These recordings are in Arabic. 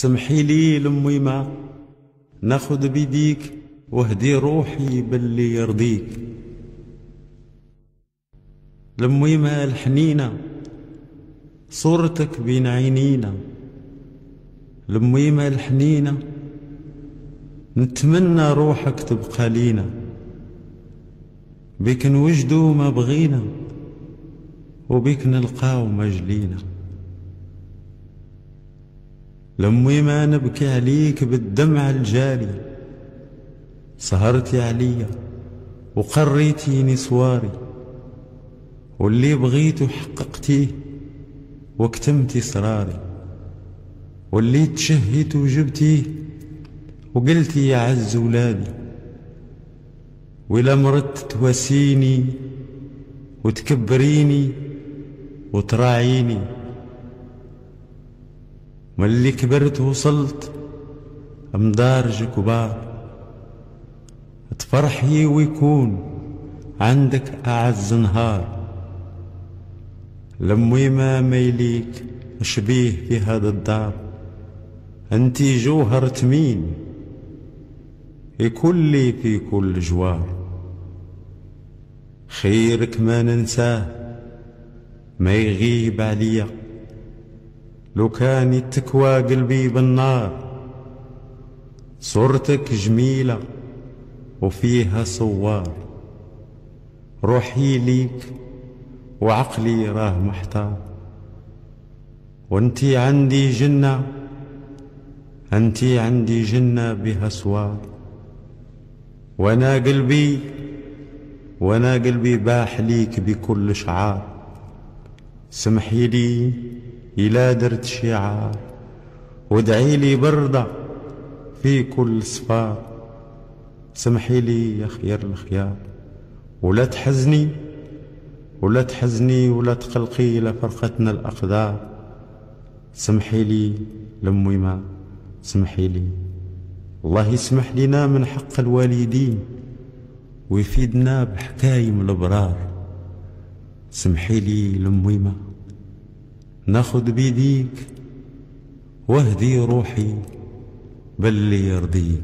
سمحي لي لمي ما ناخد بيديك واهدي روحي باللي يرضيك. لمي ما الحنينة صورتك بين عينينا. لمي ما الحنينة نتمنى روحك تبقى لينا. بيك نوجدو ما بغينا وبيك نلقاو مجلينا. لمي ما نبكي عليك بالدمع الجاري. سهرتي عليا وقريتيني صواري، واللي بغيتو حققتيه وكتمتي سراري، واللي تشهيت وجبتيه وقلتي يا عز ولادي. ولا مرت تواسيني وتكبريني وتراعيني، ملي كبرت وصلت مدارج كبار. تفرحي ويكون عندك أعز نهار. لمي ما ميليك شبيه في هذا الدار. انتي جوهر تمين يكون لي في كل جوار. خيرك ما ننساه ما يغيب عليا. لو كان يتكوى قلبي بالنار. صورتك جميلة وفيها صوار. روحي ليك وعقلي راه محتار. وانتي عندي جنة، انتي عندي جنة بها سوار. وانا قلبي باح ليك بكل شعار. سمحي لي إلا درت شعار وادعي لي بردة في كل صفار. سمحي لي يا خير الخيار ولا تحزني ولا تقلقي لفرقتنا الأقدار. سمحي لي لمي ما سمحي لي. الله يسمح لنا من حق الوالدين ويفيدنا بحكايم الأبرار. سمحي لي لمي ما ناخد بيديك واهدي روحي باللي يرضيك.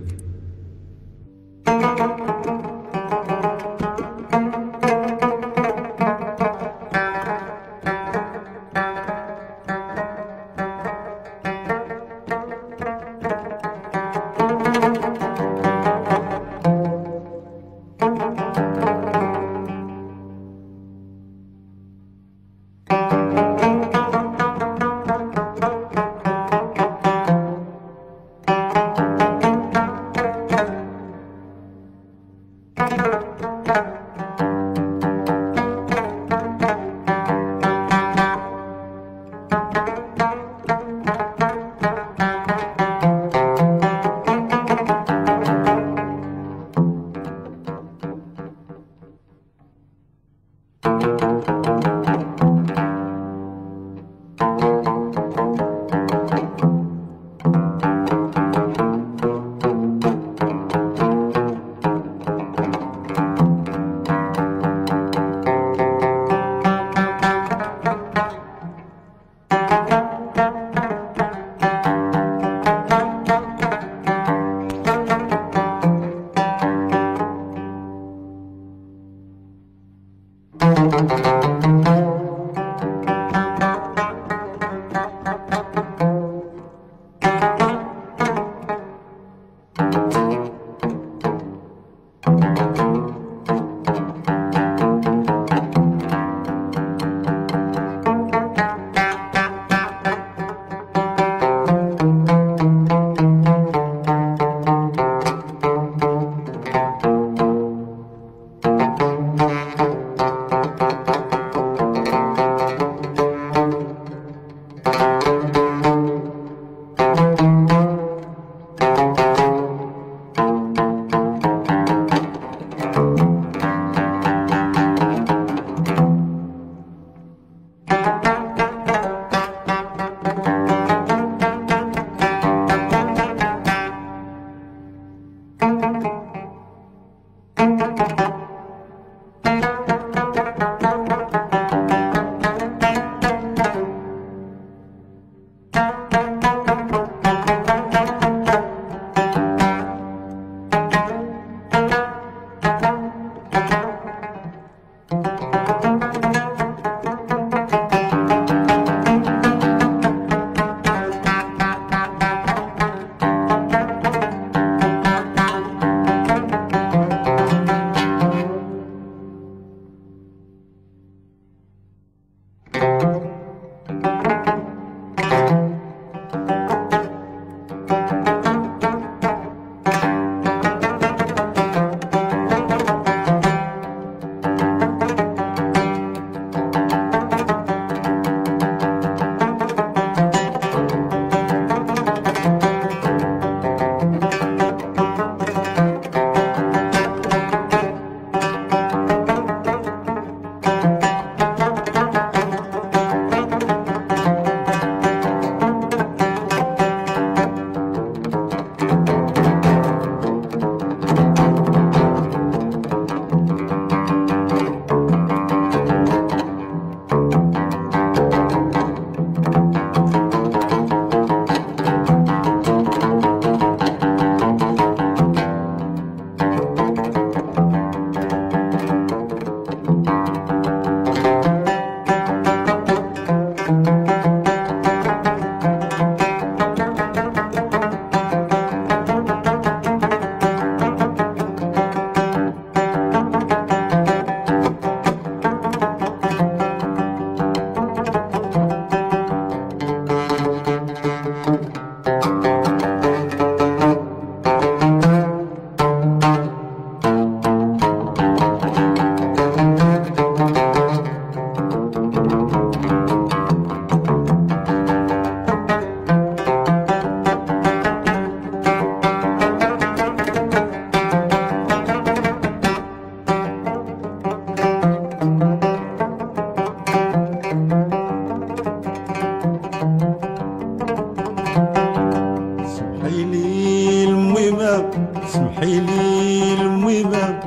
سمحيلي المهمة سمحيلي المهمة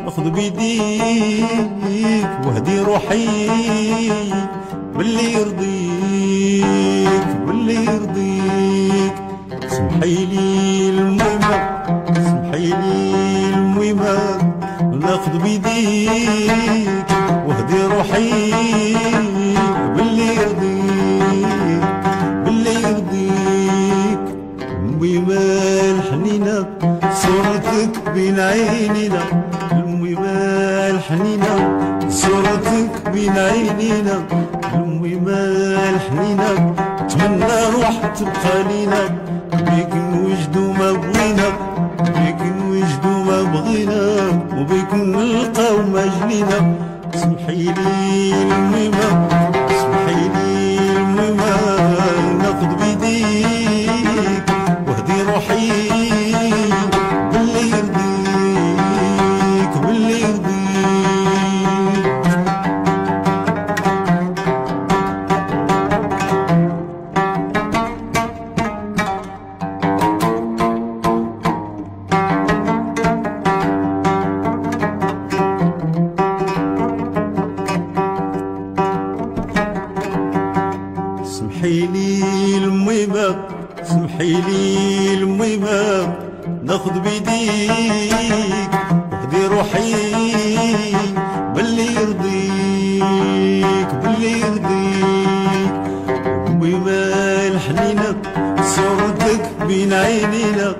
ناخذ بيديك وهدي روحي باللي يرضيك باللي يرضيك. سمحيلي المهمة سمحيلي المهمة ناخذ بيديك وهدي روحي باللي يرضيك باللي يرضيك. المهمة الحنينة صورتك بين عينينا المهمة الحنينة صورتك بين عينينا المهمة الحنينة نتمنى روح تبقى لينا بيك نوجدو ما بغينا بيك نوجدو ما بغينا وبيك نلقاو ما جنينا. سمحيلي المهمة سمحيلي المهمة ناخذ بيديك وهدي روحي باللي يرضيك باللي يرضيك. سمحيلي المهمة سمحيلي المهمة ناخذ بيديك وهدي روحي باللي يرضيك باللي يرضيك. المهمة الحنينة صورتك بين عينينا